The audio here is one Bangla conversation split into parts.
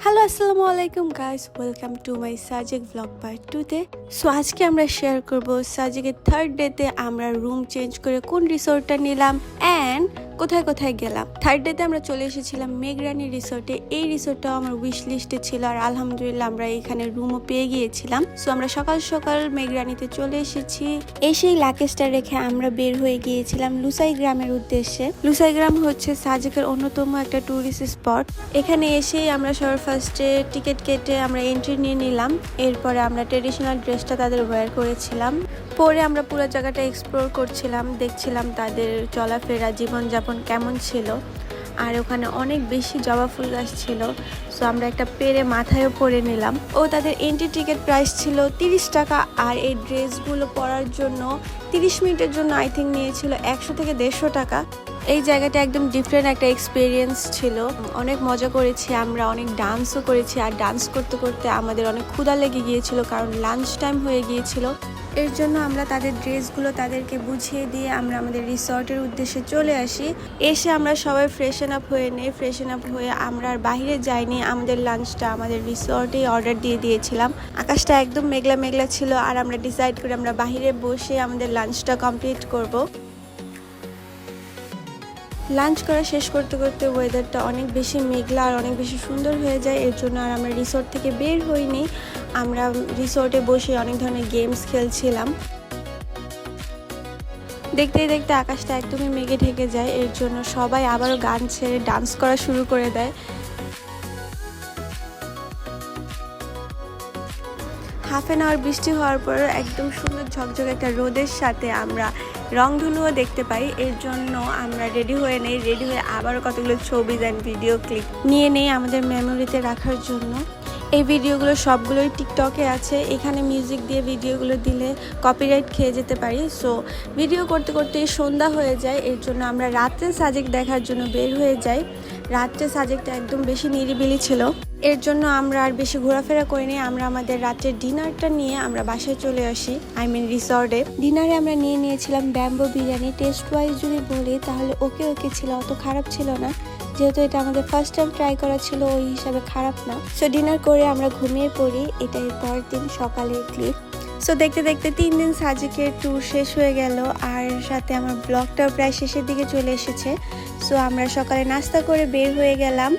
হ্যালো আসসালামু আলাইকুম guys, welcome to my Sajek blog part 2-তে। সো আজকে আমরা শেয়ার করব সাজেকের থার্ড ডেতে আমরা রুম চেঞ্জ করে কোন রিসোর্টটা নিলাম অ্যান্ড কোথায় কোথায় গেলাম। থার্ড ডেতে আমরা চলে এসেছিলাম মেঘরানী রিসোর্টে। এই রিসোর্টটাও আমার উইশ লিস্টে ছিল আর আলহামদুলিল্লাহ আমরা এখানে রুমও পেয়ে গিয়েছিলাম। সো আমরা সকাল সকাল মেঘরানীতে চলে এসেছি। এসেই লাগেজটা রেখে আমরা বের হয়ে গিয়েছিলাম লুসাই গ্রামের উদ্দেশ্যে। লুসাই গ্রাম হচ্ছে সাজেকের অন্যতম একটা ট্যুরিস্ট স্পট। এখানে এসেই আমরা সবার ফার্স্টে টিকিট কেটে আমরা এন্ট্রি নিয়ে নিলাম। এরপরে আমরা ট্রেডিশনাল ড্রেসটা তাদের ওয়্যার করেছিলাম। পরে আমরা পুরো জায়গাটা এক্সপ্লোর করছিলাম, দেখছিলাম তাদের চলাফেরা, জীবনযাপন কেমন ছিল। আর ওখানে অনেক বেশি জবা ফুল গাছ ছিল। সো আমরা একটা পেরে মাথায়ও পরে নিলাম। ও তাদের এন্ট্রি টিকিট প্রাইস ছিল 30 টাকা। আর এই ড্রেসগুলো পরার জন্য 30 মিনিটের জন্য আই থিঙ্ক নিয়েছিল 100 থেকে 150 টাকা। এই জায়গাটা একদম ডিফারেন্ট একটা এক্সপিরিয়েন্স ছিল। অনেক মজা করেছি আমরা, অনেক ডান্সও করেছি। আর ডান্স করতে করতে আমাদের অনেক ক্ষুধা লেগে গিয়েছিল, কারণ লাঞ্চ টাইম হয়ে গিয়েছিল। এর জন্য আমরা তাদের ড্রেসগুলো তাদেরকে বুঝিয়ে দিয়ে আমরা আমাদের রিসর্টের উদ্দেশ্যে চলে আসি। এসে আমরা সবাই ফ্রেশন আপ হয়ে নেই। ফ্রেশন আপ হয়ে আমরা আর বাইরে যাইনি, আমাদের লাঞ্চটা আমাদের রিসর্টেই অর্ডার দিয়ে দিয়েছিলাম। আকাশটা একদম মেঘলা মেঘলা ছিল আর আমরা ডিসাইড করে আমরা বাইরে বসে আমাদের লাঞ্চটা কমপ্লিট করব। লাঞ্চ করা শেষ করতে করতে ওয়েদারটা অনেক বেশি মেঘলা আর অনেক বেশি সুন্দর হয়ে যায়। এর জন্য আর আমরা রিসোর্ট থেকে বের হইনি। আমরা রিসোর্টে বসে অনেক ধরনের গেমস খেলছিলাম। দেখতে দেখতে আকাশটা একদমই মেঘে ঢেকে যায়। এর জন্য সবাই আবারও গান ছেড়ে ডান্স করা শুরু করে দেয়। হাফ অ্যান আওয়ার বৃষ্টি হওয়ার পর একদম সুন্দর ঝকঝকে একটা রোদের সাথে আমরা রংধনুও দেখতে পাই। এর জন্য আমরা রেডি হয়ে নেই। রেডি হয়ে আবারও কতগুলো ছবি অ্যান্ড ভিডিও ক্লিপ নিয়ে নেই আমাদের মেমোরিতে রাখার জন্য। এই ভিডিওগুলো সবগুলোই টিকটকে আছে। এখানে মিউজিক দিয়ে ভিডিওগুলো দিলে কপিরাইট খেয়ে যেতে পারি। সো ভিডিও করতে করতে সন্ধ্যা হয়ে যায়। এর জন্য আমরা রাত্রে সাজেক দেখার জন্য বের হয়ে যাই। রাত্রে সাজেকটা একদম বেশি নিরিবিলি ছিল। এর জন্য আমরা আর বেশি ঘোরাফেরা করিনি। আমরা আমাদের রাত্রের ডিনারটা নিয়ে আমরা বাসায় চলে আসি, রিসর্টে। ডিনারে আমরা নিয়ে নিয়েছিলাম ব্যাম্বো বিরিয়ানি। টেস্ট ওয়াইজ যদি বলি তাহলে ওকে ছিল, অত খারাপ ছিল না। যেহেতু এটা আমাদের ফার্স্ট টাইম ট্রাই করা ছিল, ওই হিসাবে খারাপ না। সো ডিনার করে আমরা ঘুমিয়ে পড়ি। এটাই পরের দিন সকালের ক্লিপ। সো দেখতে দেখতে 3 দিন সাজেকের ট্যুর শেষ হয়ে গেল আর সাথে আমার ব্লগটাও প্রায় শেষের দিকে চলে এসেছে। সো আমরা সকালে নাস্তা করে বের হয়ে গেলাম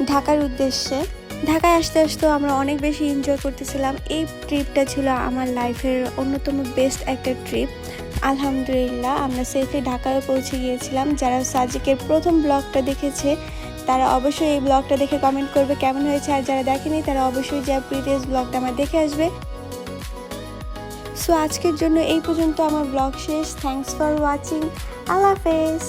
ঢাকার উদ্দেশ্যে। ঢাকায় আসতে আসতেও আমরা অনেক বেশি এনজয় করতেছিলাম। এই ট্রিপটা ছিল আমার লাইফের অন্যতম বেস্ট একটা ট্রিপ। আলহামদুলিল্লাহ আমরা সেফলি ঢাকায় পৌঁছে গিয়েছিলাম। যারা সাজেকের প্রথম ব্লগটা দেখেছে তারা অবশ্যই এই ব্লগটা দেখে কমেন্ট করবে কেমন হয়েছে। আর যারা দেখেনি তারা অবশ্যই যা প্রিভিয়াস ব্লগটা আমার দেখে আসবে। সো আজকের জন্য এই পর্যন্ত আমার ব্লগ শেষ। Thanks for watching. আল্লাহ হাফেজ।